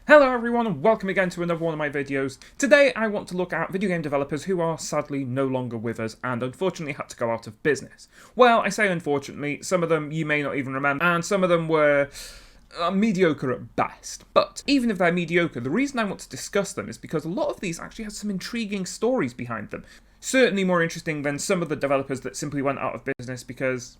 Hello everyone and welcome again to another one of my videos. Today I want to look at video game developers who are sadly no longer with us and unfortunately had to go out of business. Well, I say unfortunately, some of them you may not even remember, and some of them were mediocre at best. But even if they're mediocre, the reason I want to discuss them is because a lot of these actually have some intriguing stories behind them. Certainly more interesting than some of the developers that simply went out of business because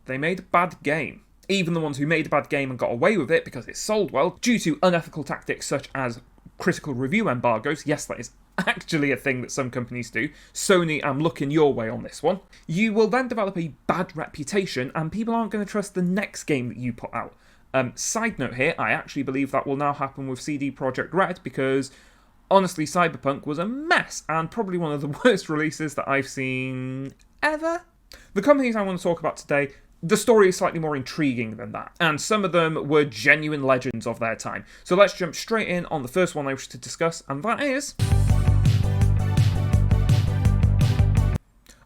they made a bad game. Even the ones who made a bad game and got away with it because it sold well, due to unethical tactics such as critical review embargoes. Yes, that is actually a thing that some companies do. Sony, I'm looking your way on this one. You will then develop a bad reputation and people aren't going to trust the next game that you put out. Side note here, I actually believe that will now happen with CD Projekt Red because honestly, Cyberpunk was a mess and probably one of the worst releases that I've seen ever. The companies I want to talk about today, the story is slightly more intriguing than that, and some of them were genuine legends of their time. So let's jump straight in on the first one I wish to discuss, and that is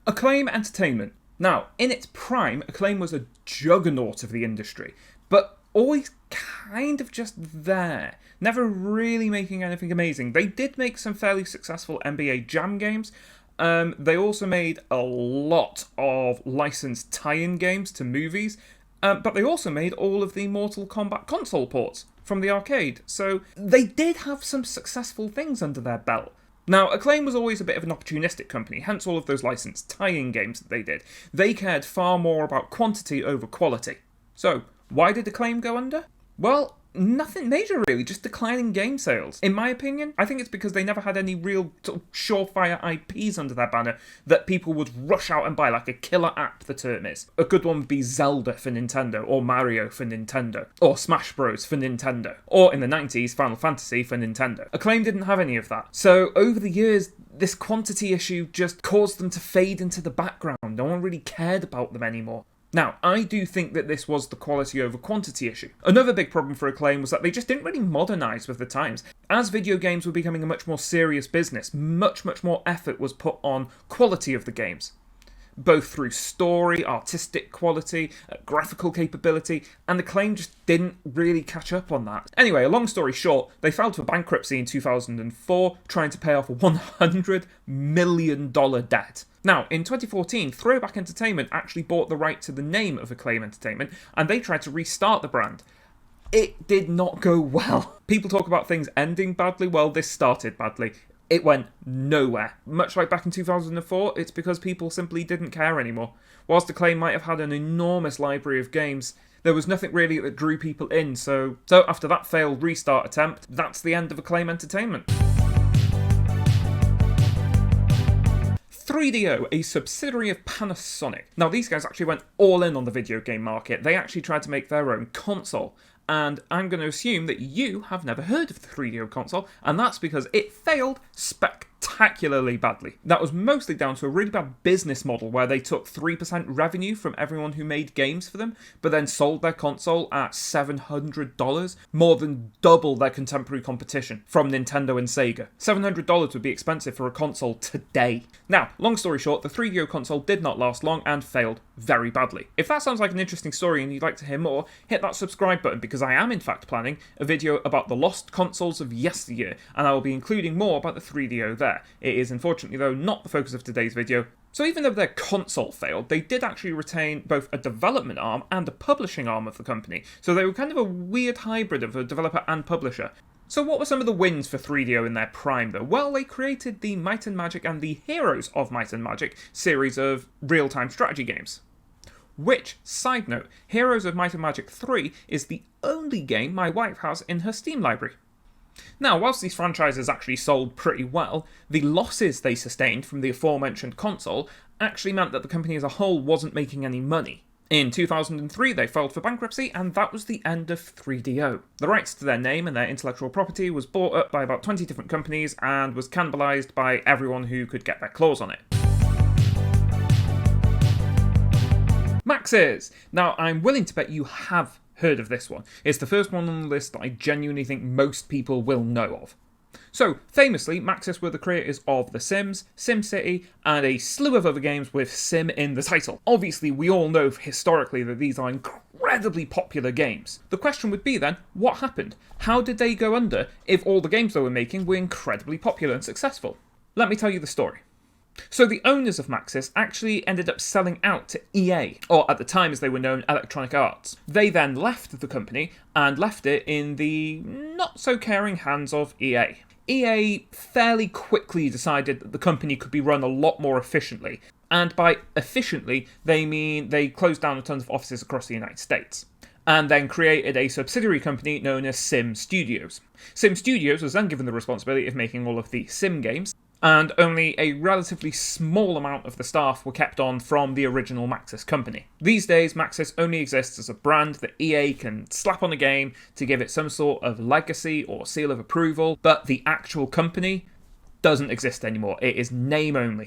Acclaim Entertainment. Now, in its prime, Acclaim was a juggernaut of the industry, but always kind of just there, never really making anything amazing. They did make some fairly successful NBA Jam games. They also made a lot of licensed tie-in games to movies, but they also made all of the Mortal Kombat console ports from the arcade, so they did have some successful things under their belt. Now, Acclaim was always a bit of an opportunistic company, hence all of those licensed tie-in games that they did. They cared far more about quantity over quality. So, why did Acclaim go under? Well, nothing major really, just declining game sales. In my opinion, I think it's because they never had any real sort of surefire IPs under their banner that people would rush out and buy, like a killer app, the term is. A good one would be Zelda for Nintendo, or Mario for Nintendo, or Smash Bros for Nintendo, or in the 90s, Final Fantasy for Nintendo. Acclaim didn't have any of that. So over the years, this quantity issue just caused them to fade into the background. No one really cared about them anymore. Now, I do think that this was the quality over quantity issue. Another big problem for Acclaim was that they just didn't really modernise with the times. As video games were becoming a much more serious business, much more effort was put on quality of the games. Both through story, artistic quality, graphical capability, and Acclaim just didn't really catch up on that. Anyway, a long story short, they filed for bankruptcy in 2004, trying to pay off a $100 million debt. Now, in 2014, Throwback Entertainment actually bought the right to the name of Acclaim Entertainment, and they tried to restart the brand. It did not go well. People talk about things ending badly, well, this started badly. It went nowhere. Much like back in 2004, it's because people simply didn't care anymore. Whilst Acclaim might have had an enormous library of games, there was nothing really that drew people in, so after that failed restart attempt, that's the end of Acclaim Entertainment. 3DO, a subsidiary of Panasonic. Now, these guys actually went all in on the video game market. They actually tried to make their own console. And I'm going to assume that you have never heard of the 3DO console, and that's because it failed spectacularly badly. That was mostly down to a really bad business model where they took 3% revenue from everyone who made games for them, but then sold their console at $700, more than double their contemporary competition from Nintendo and Sega. $700 would be expensive for a console today. Now, long story short, the 3DO console did not last long and failed very badly. If that sounds like an interesting story and you'd like to hear more, hit that subscribe button because I am in fact planning a video about the lost consoles of yesteryear, and I will be including more about the 3DO there. It is unfortunately though not the focus of today's video. So even though their console failed, they did actually retain both a development arm and a publishing arm of the company. So they were kind of a weird hybrid of a developer and publisher. So what were some of the wins for 3DO in their prime though? Well, they created the Might and Magic and the Heroes of Might and Magic series of real-time strategy games. Which, side note, Heroes of Might and Magic 3 is the only game my wife has in her Steam library. Now, whilst these franchises actually sold pretty well, the losses they sustained from the aforementioned console actually meant that the company as a whole wasn't making any money. In 2003, they filed for bankruptcy, and that was the end of 3DO. The rights to their name and their intellectual property was bought up by about 20 different companies and was cannibalized by everyone who could get their claws on it. Maxis! Now, I'm willing to bet you have heard of this one. It's the first one on the list that I genuinely think most people will know of. So, famously, Maxis were the creators of The Sims, SimCity, and a slew of other games with Sim in the title. Obviously, we all know historically that these are incredibly popular games. The question would be then, what happened? How did they go under if all the games they were making were incredibly popular and successful? Let me tell you the story. So the owners of Maxis actually ended up selling out to EA, or at the time as they were known, Electronic Arts. They then left the company and left it in the not-so-caring hands of EA. EA fairly quickly decided that the company could be run a lot more efficiently, and by efficiently, they mean they closed down a ton of offices across the United States, and then created a subsidiary company known as Sim Studios. Sim Studios was then given the responsibility of making all of the Sim games, and only a relatively small amount of the staff were kept on from the original Maxis company. These days, Maxis only exists as a brand that EA can slap on a game to give it some sort of legacy or seal of approval, but the actual company doesn't exist anymore. It is name only.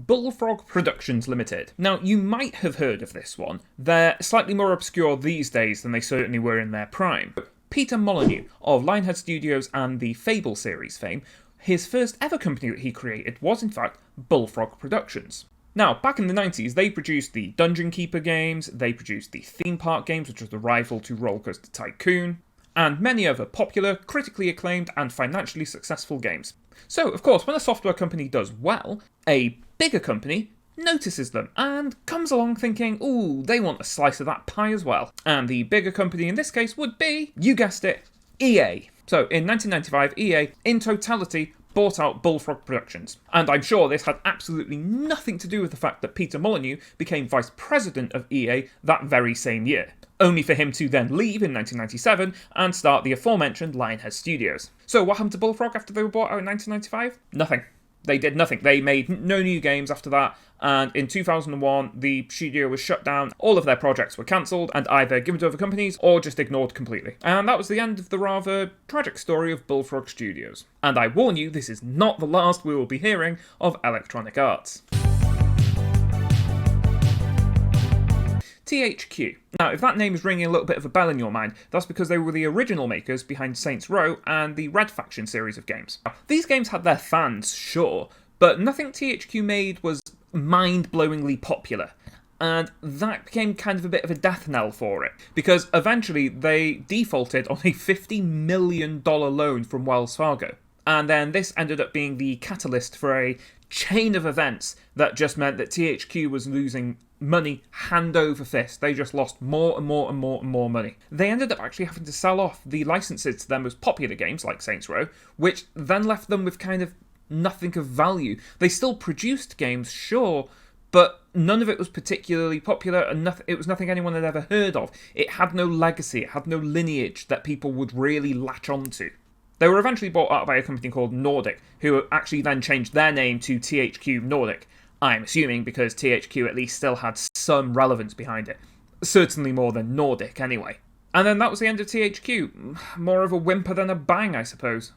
Bullfrog Productions Limited. Now, you might have heard of this one. They're slightly more obscure these days than they certainly were in their prime. Peter Molyneux of Lionhead Studios and the Fable series fame, his first ever company that he created was in fact Bullfrog Productions. Now, back in the 90s, they produced the Dungeon Keeper games, they produced the Theme Park games, which was the rival to Rollercoaster Tycoon, and many other popular, critically acclaimed, and financially successful games. So, of course, when a software company does well, a bigger company notices them and comes along thinking, ooh, they want a slice of that pie as well. And the bigger company in this case would be, you guessed it, EA. So in 1995, EA, in totality, bought out Bullfrog Productions. And I'm sure this had absolutely nothing to do with the fact that Peter Molyneux became vice president of EA that very same year, only for him to then leave in 1997 and start the aforementioned Lionhead Studios. So what happened to Bullfrog after they were bought out in 1995? Nothing. They did nothing. They made no new games after that, and in 2001, the studio was shut down, all of their projects were cancelled, and either given to other companies, or just ignored completely. And that was the end of the rather tragic story of Bullfrog Studios. And I warn you, this is not the last we will be hearing of Electronic Arts. THQ. Now, if that name is ringing a little bit of a bell in your mind, that's because they were the original makers behind Saints Row and the Red Faction series of games. Now, these games had their fans, sure, but nothing THQ made was mind-blowingly popular. And that became kind of a bit of a death knell for it, because eventually they defaulted on a $50 million loan from Wells Fargo. And then this ended up being the catalyst for a chain of events that just meant that THQ was losing money hand over fist. They just lost more and more and more and more money. They ended up actually having to sell off the licenses to their most popular games, like Saints Row, which then left them with kind of nothing of value. They still produced games, sure, but none of it was particularly popular, and it was nothing anyone had ever heard of. It had no legacy, it had no lineage that people would really latch onto. They were eventually bought out by a company called Nordic, who actually then changed their name to THQ Nordic. I'm assuming because THQ at least still had some relevance behind it. Certainly more than Nordic, anyway. And then that was the end of THQ. More of a whimper than a bang, I suppose.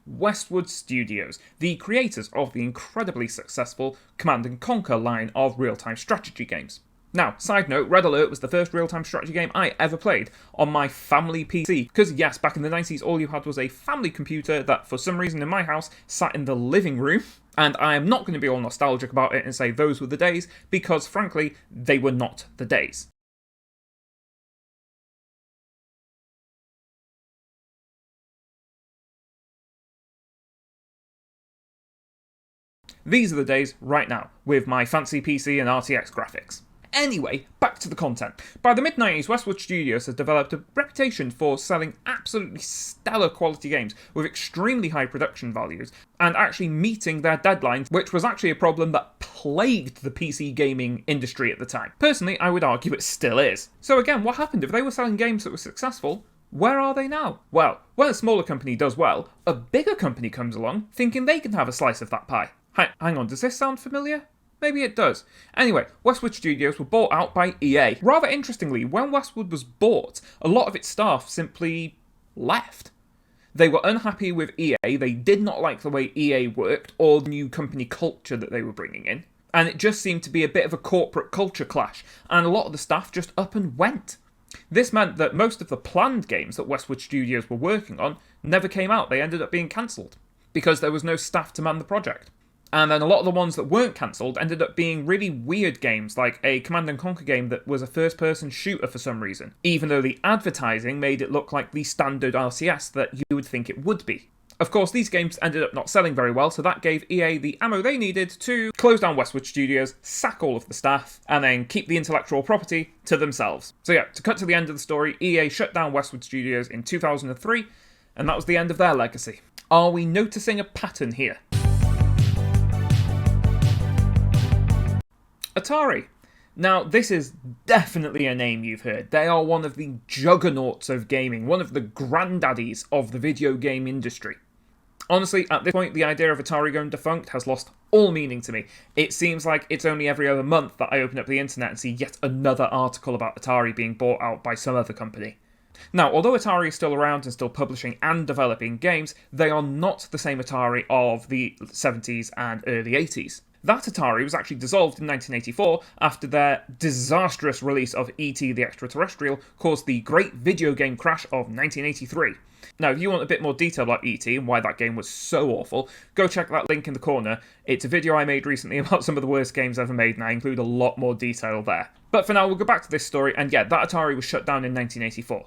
Westwood Studios, the creators of the incredibly successful Command & Conquer line of real-time strategy games. Now, side note, Red Alert was the first real-time strategy game I ever played on my family PC, because yes, back in the 90s all you had was a family computer that for some reason in my house sat in the living room, and I am not going to be all nostalgic about it and say those were the days, because frankly, they were not the days. These are the days right now, with my fancy PC and RTX graphics. Anyway, back to the content. By the mid-90s, Westwood Studios has developed a reputation for selling absolutely stellar quality games with extremely high production values, and actually meeting their deadlines, which was actually a problem that plagued the PC gaming industry at the time. Personally, I would argue it still is. So again, what happened? If they were selling games that were successful, where are they now? Well, when a smaller company does well, a bigger company comes along thinking they can have a slice of that pie. Hang on, does this sound familiar? Maybe it does. Anyway, Westwood Studios were bought out by EA. Rather interestingly, when Westwood was bought, a lot of its staff simply left. They were unhappy with EA, they did not like the way EA worked or the new company culture that they were bringing in, And it just seemed to be a bit of a corporate culture clash, and a lot of the staff just up and went. This meant that most of the planned games that Westwood Studios were working on never came out. They ended up being cancelled because there was no staff to man the project. And then a lot of the ones that weren't cancelled ended up being really weird games, like a Command & Conquer game that was a first-person shooter for some reason, even though the advertising made it look like the standard RCS that you would think it would be. Of course, these games ended up not selling very well, so that gave EA the ammo they needed to close down Westwood Studios, sack all of the staff, and then keep the intellectual property to themselves. So yeah, to cut to the end of the story, EA shut down Westwood Studios in 2003, and that was the end of their legacy. Are we noticing a pattern here? Atari. Now, this is definitely a name you've heard. They are one of the juggernauts of gaming, one of the granddaddies of the video game industry. Honestly, at this point, the idea of Atari going defunct has lost all meaning to me. It seems like it's only every other month that I open up the internet and see yet another article about Atari being bought out by some other company. Now, although Atari is still around and still publishing and developing games, they are not the same Atari of the 70s and early 80s. That Atari was actually dissolved in 1984 after their disastrous release of E.T. the Extraterrestrial caused the great video game crash of 1983. Now, if you want a bit more detail about E.T. and why that game was so awful, go check that link in the corner. It's a video I made recently about some of the worst games ever made, and I include a lot more detail there. But for now, we'll go back to this story, and yeah, that Atari was shut down in 1984.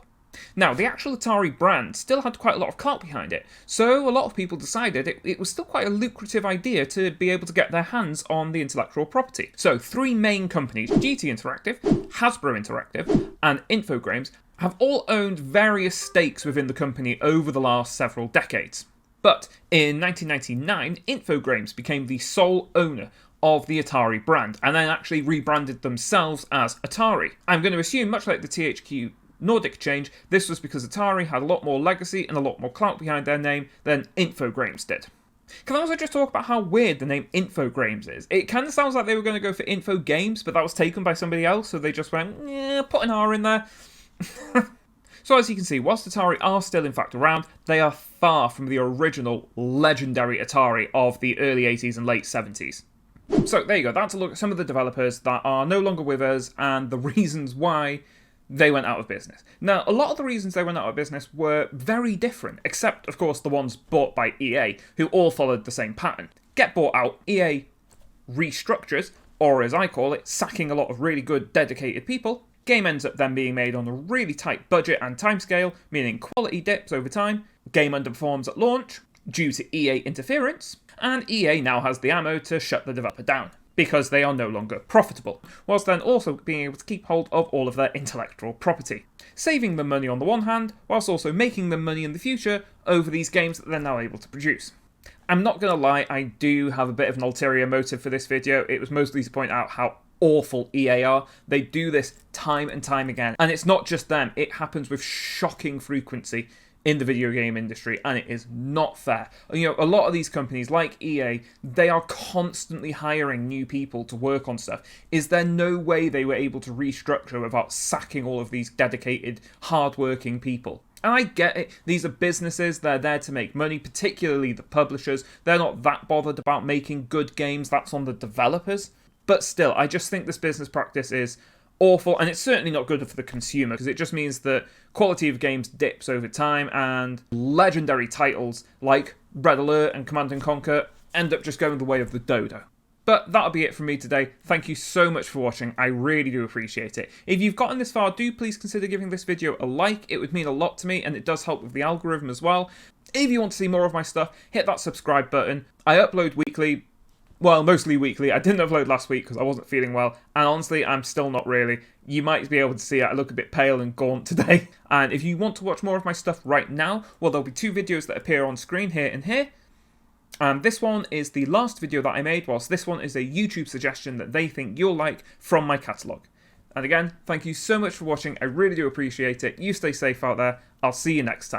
Now, the actual Atari brand still had quite a lot of clout behind it, so a lot of people decided it was still quite a lucrative idea to be able to get their hands on the intellectual property. So, three main companies, GT Interactive, Hasbro Interactive, and Infogrames, have all owned various stakes within the company over the last several decades. But in 1999, Infogrames became the sole owner of the Atari brand, and then actually rebranded themselves as Atari. I'm going to assume, much like the THQ Nordic change, this was because Atari had a lot more legacy and a lot more clout behind their name than Infogrames did. Can I also just talk about how weird the name Infogrames is? It kind of sounds like they were going to go for Info Games, but that was taken by somebody else, so they just went, yeah, put an R in there. So as you can see, whilst Atari are still in fact around, they are far from the original legendary Atari of the early 80s and late 70s. So there you go, that's a look at some of the developers that are no longer with us and the reasons why they went out of business. Now, a lot of the reasons they went out of business were very different, except, of course, the ones bought by EA, who all followed the same pattern. Get bought out, EA restructures, or as I call it, sacking a lot of really good, dedicated people. Game ends up then being made on a really tight budget and timescale, meaning quality dips over time. Game underperforms at launch, due to EA interference, and EA now has the ammo to shut the developer down, because they are no longer profitable, whilst then also being able to keep hold of all of their intellectual property, saving them money on the one hand, whilst also making them money in the future over these games that they're now able to produce. I'm not going to lie, I do have a bit of an ulterior motive for this video. It was mostly to point out how awful EA are. They do this time and time again, and it's not just them, it happens with shocking frequency in the video game industry, and it is not fair. You know, a lot of these companies, like EA, they are constantly hiring new people to work on stuff. Is there no way they were able to restructure without sacking all of these dedicated, hard-working people? And I get it, these are businesses, they're there to make money, particularly the publishers. They're not that bothered about making good games, that's on the developers. But still, I just think this business practice is awful, and it's certainly not good for the consumer, because it just means that quality of games dips over time, and legendary titles like Red Alert and Command & Conquer end up just going the way of the dodo. But that'll be it from me today. Thank you so much for watching, I really do appreciate it. If you've gotten this far, do please consider giving this video a like, it would mean a lot to me, and it does help with the algorithm as well. If you want to see more of my stuff, hit that subscribe button. I upload weekly. Well, mostly weekly. I didn't upload last week because I wasn't feeling well, and honestly, I'm still not really. You might be able to see I look a bit pale and gaunt today. And if you want to watch more of my stuff right now, well, there'll be two videos that appear on screen here and here. And this one is the last video that I made, whilst this one is a YouTube suggestion that they think you'll like from my catalogue. And again, thank you so much for watching. I really do appreciate it. You stay safe out there. I'll see you next time.